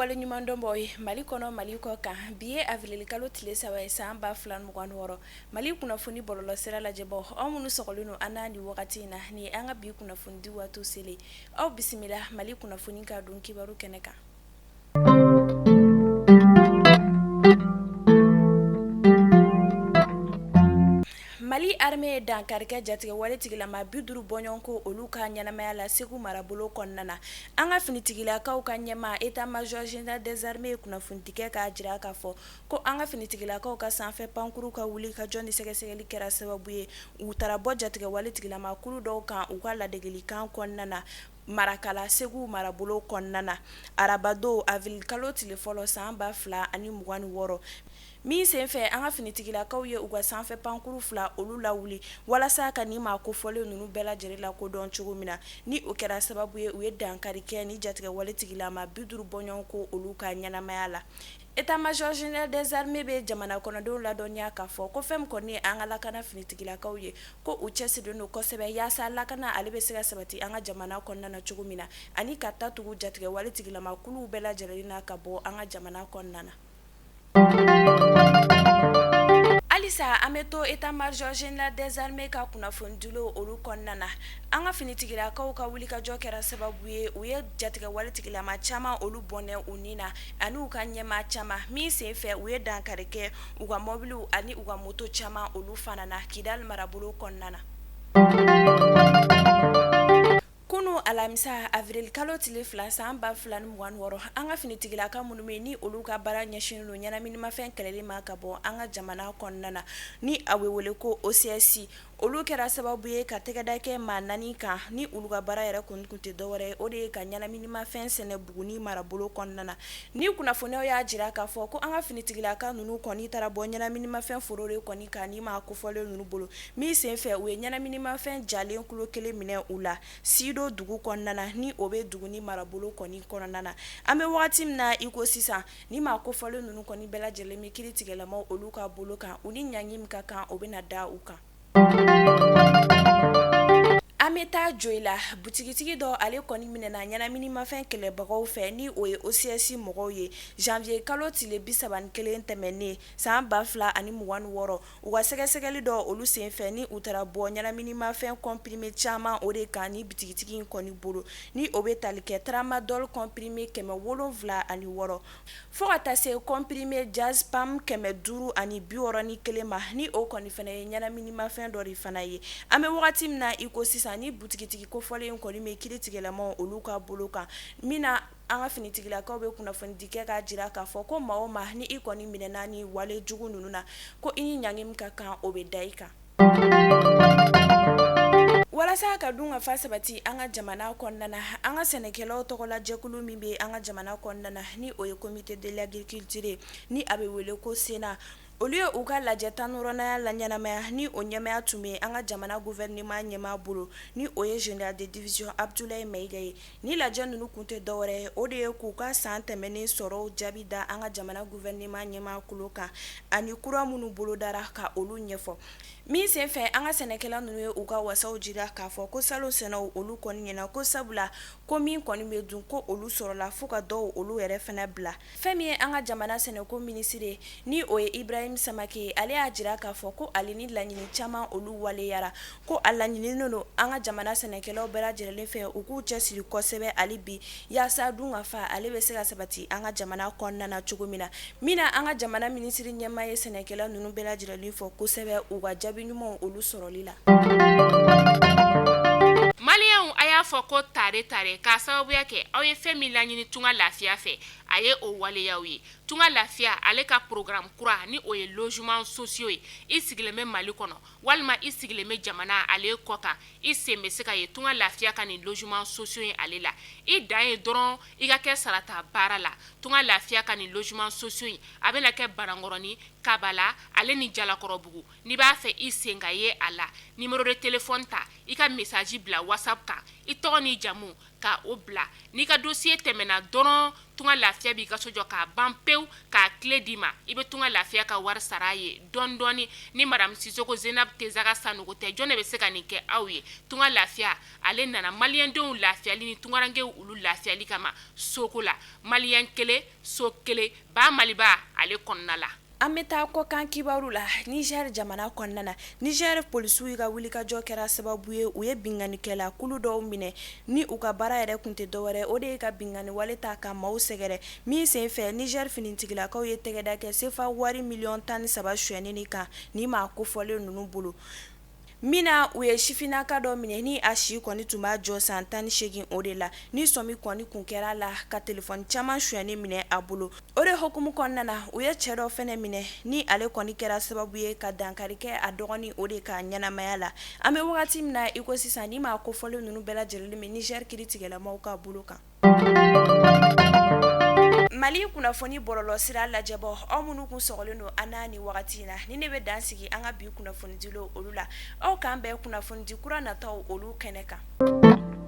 wale ɲuman dɔn bɔ ye Mali kɔnɔ Mali kɔ kan bi ye avril kalo tile 3 ye san 2026 Mali kunnafoni bɔlɔlɔ sira lajɛbɔ aw minnu sɔgɔlen don an ni wagati in na ni an ka bi kunnafoni di waatu sele aw bisimila Mali kunnafoni ka don kibaru kɛnɛ kan. Mali armée dankarikɛ jatigɛ wale tigilama 50 bɔɲɔgɔnko olu ka ɲɛnamaya la Segu marabolo kɔnɔna na an ka finitigilakaw ka ɲɛma état-major général des armées kunnafonitikɛ k'a jira k'a fɔ ko an ka finitigilakaw ka sanfɛ pankuru ka wuli ka jɔ ni sɛgɛsɛgɛli kɛra sababu ye u taara bɔ jatigɛ wale tigilama kulu dɔw kan u ka ladegelikan kɔnɔna na Marakala Segu marabolo kɔnɔna na arabado avril kalo tile fɔlɔ san 2026 min senfɛ an ka finitigilakaw ye u ka sanfɛ pankuru 2 olu lawuli walasa ka ni maa kofɔlen ninnu bɛɛ lajɛlen la kodɔn cogo min na ni o kɛra sababu ye u ye dankari kɛ ni jatigɛ wale tigilama 50 bɔɲɔgɔnko olu ka ɲɛnamaya la. État-major général des armées bɛ jamana kɔnɔdenw ladɔnniya k'a fɔ ko fɛn min kɔni ye an ka lakana finitigilakaw ye ko u cɛsirilen don kosɛbɛ yaasa lakana ale bɛ se ka sabati an ka jamana kɔnɔna na cogo min na ani ka tatugu jatigɛ wale tigilama kulu bɛɛ lajɛlen na ka bɔ an ka jamana kɔnɔna na. Alisa an bɛ to état-major général des armées ka kunnafoni dilo olu kɔnɔna na an ka finitigilakaw ka wulikajɔ kɛra sababu ye u ye jatigɛ wale tigilama caman olu bɔnɛ u ni na ani u ka ɲɛma caman min senfɛ u ye dankari kɛ u ka mɔbiliw ani u ka moto caman olu fana na Kidal marabolo kɔnɔna na. Kunu alamisa avril kalo tile 2 san 2026 an ka finitigilaka minnu bɛ ni olu ka baara ɲɛsinnen don ɲɛnaminimafɛn kɛlɛli ma ka bɔ an ka jamana kɔnɔna na ni a bɛ wele ko OCS olu kɛra sababu ye ka tɛgɛda kɛ maa 4 kan ni olu ka baara yɛrɛ kun tɛ dɔwɛrɛ ye o de ye ka ɲɛnaminimafɛn sɛnɛ Buguni marabolo kɔnɔna na ni kunnafoniyaw y'a jira k'a fɔ ko an ka finitigilaka ninnu kɔni taara bɔ ɲɛnaminimafɛn foro de kɔni kan ni maa kofɔlen ninnu bolo min senfɛ u ye ɲɛnaminimafɛn jalen kulo 1 minɛ u la Sido dugu kɔnɔna na ni o bɛ Duguni marabolo kɔni kɔnɔna na an bɛ wagati min na i ko sisan ni maa kofɔlen ninnu kɔni bɛɛ lajɛlen bɛ kiiri tigɛlamaw olu ka bolo kan u ni ɲangi min ka kan o bɛna da u kan. An bɛ taa Joyi la butigitigi dɔ ale kɔni minɛna ɲɛnaminimafɛn kɛlɛbagaw fɛ ni o ye OCS mɔgɔw ye janvier kalo tile 31 tɛmɛnen san 2026 u ka sɛgɛsɛgɛli dɔ olu senfɛ ni u taara bɔ ɲɛnaminimafɛn comprimé caman o de kan ni butigitigi in kɔni bolo ni o bɛ tali kɛ tramadol comprimé 76 fo ka taa se comprimé Diazepam 561 ma ni o kɔni fana ye ɲɛnaminimafɛn dɔ de fana ye an bɛ wagati min na i ko sisan ni butigitigi kofɔlen kɔni bɛ kiiri tigɛlamaw olu ka bolo kan mina an ka finitigilakaw bɛ kunnafoni di kɛ k'a jira k'a fɔ ko maa o maa ni i kɔni minɛna ni wale jugu ninnu na ko i ni ɲangi min ka kan o bɛ da i kan. Walasa ka dun ka fa sabati an ka jamana kɔnɔna na an ka sɛnɛkɛlaw tɔgɔla jɛkulu min bɛ an ka jamana kɔnɔna na ni o ye comité de l'agriculture ni a bɛ wele ko SENA olu ye u ka lajɛ 19 la ɲɛnamaya ni o ɲɛmaya tun bɛ an ka jamana gouvernement ɲɛmaa bolo ni o ye général de division Abdoulaye Mayiga ye ni lajɛ ninnu kun tɛ dɔwɛrɛ ye o de ye k'u ka san tɛmɛnen sɔrɔ jaabi da an ka jamana gouvernement ɲɛmaa kulo kan ani kura minnu bolodara ka olu ɲɛfɔ min senfɛ an ka sɛnɛkɛla ninnu ye u ka wasaw jira k'a fɔ ko salo sɛnɛw olu kɔni ɲɛna ko sabula ko min kɔni bɛ dun ko olu sɔrɔla fo ka dɔw olu yɛrɛ fana bila fɛn min ye an ka jamana sɛnɛko minisiri ni o ye Ibrahim Samake ale y'a jira k'a fɔ ko ale ni laɲini caman olu waleyara ko a laɲininen don an ka jamana sɛnɛkɛlaw bɛɛ lajɛlen fɛ u k'u cɛsiri kosɛbɛ hali bi yaasa dun ka fa ale bɛ se ka sabati an ka jamana kɔnɔna na cogo min na mina an ka jamana minisiri ɲɛmaa ye sɛnɛkɛla ninnu bɛɛ lajɛlen fɔ kosɛbɛ u ka jaabi ɲumanw olu sɔrɔli la. Maliyɛnw a y'a fɔ ko tare k'a sababuya kɛ aw ye fɛn min laɲini tunga lafiya fɛ a ye o waleyaw ye tunga lafiya ale ka programme kura ni o ye logement sociaux ye i sigilen bɛ Mali kɔnɔ walima i sigilen bɛ jamana ale kɔ kan i sen bɛ se ka ye tunga lafiya ka ni logement sociaux ye ale la i dan ye dɔrɔn i ka kɛ sarata baara la tunga lafiya ka ni logement sociaux ye a bɛna kɛ Banankɔrɔni Kabala ale ni Jalakɔrɔbugu n'i b'a fɛ i sen ka ye a la numéro de téléphone ta i ka message bila WhatsApp kan i tɔgɔ ni jamu ka o bila n'i ka dossier tɛmɛna dɔrɔn tunga lafiya b'i ka so jɔ k'a ban pewu k'a clé d'i ma i bɛ tunga lafiya ka wari sara a ye dɔɔni dɔɔni ni madame Sisoko Zenab Tezaga Sanogo tɛ jɔn de bɛ se ka nin kɛ aw ye tunga lafiya ale nana maliyɛndenw lafiyali ni tungarankew olu lafiyali kama soko la maliyɛn kelen so kelen ba maliba ale kɔnɔna la. An bɛ taa kɔkan kibaru la Niger jamana kɔnɔna na Niger polisiw ka wulikajɔ kɛra sababu ye u ye binganikɛla kulu dɔw minɛ ni u ka baara yɛrɛ kun tɛ dɔwɛrɛ o de ye ka bingani wale ta ka maaw sɛgɛrɛ min sen fɛ Niger finitigilakaw ye tɛgɛda kɛ sefa wari miliyɔn 13 suɲɛni kan ni maa kofɔlen ninnu bolo mina u ye sifinaka dɔ minɛ ni a si kɔni tun b'a jɔ san 18 o de la ni sɔmi kɔni kun kɛra la ka telefɔni caman suɲɛni minɛ a bolo o de hukumu kɔnɔna na u ye cɛ dɔ fɛnɛ minɛ ni ale kɔni kɛra sababu ye ka dankari kɛ a dɔgɔni o de ka ɲɛnamaya la an bɛ wagati min na i ko sisan ni maa kofɔlen ninnu bɛɛ lajɛlen min Niger kiritigɛlamaw ka bolo kan. Mali kunnafoni bɔlɔlɔ sira lajɛbɔ aw minnu kun sɔgɔlen don an n'a ni wagati in na ni ne bɛ dan sigi an ka bi kunnafoni dilo olu la aw k'an bɛɛ kunnafoni di kura nataw olu kɛnɛ kan.